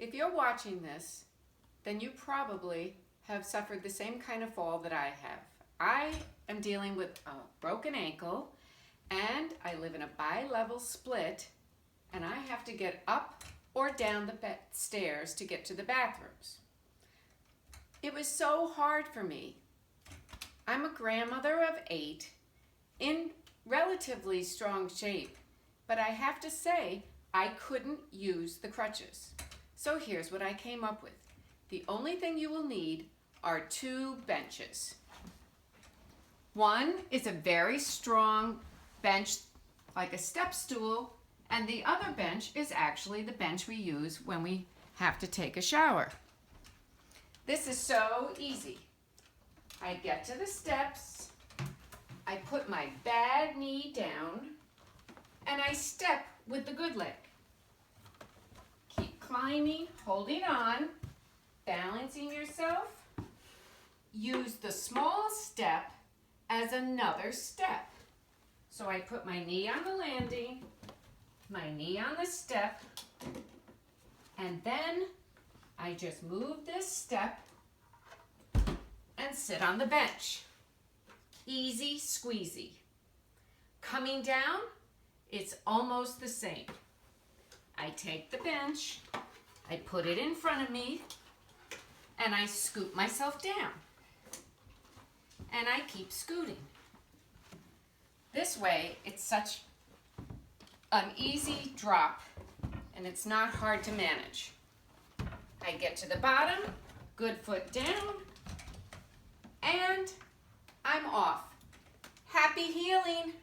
If you're watching this, then you probably have suffered the same kind of fall that I have. I am dealing with a broken ankle and I live in a bi-level split and I have to get up or down the stairs to get to the bathrooms. It was so hard for me. I'm a grandmother of 8 in relatively strong shape, but I have to say I couldn't use the crutches. So here's what I came up with. The only thing you will need are 2 benches. One is a very strong bench, like a step stool, and the other bench is actually the bench we use when we have to take a shower. This is so easy. I get to the steps, I put my bad knee down, and I step with the good leg. Keep climbing, holding on, balancing yourself. Use the small step as another step. So I put my knee on the landing, my knee on the step, and then I just move this step and sit on the bench. Easy squeezy. Coming down, it's almost the same. I take the bench, I put it in front of me, and I scoot myself down. And I keep scooting. This way, it's such an easy drop, and it's not hard to manage. I get to the bottom, good foot down, and I'm off. Happy healing!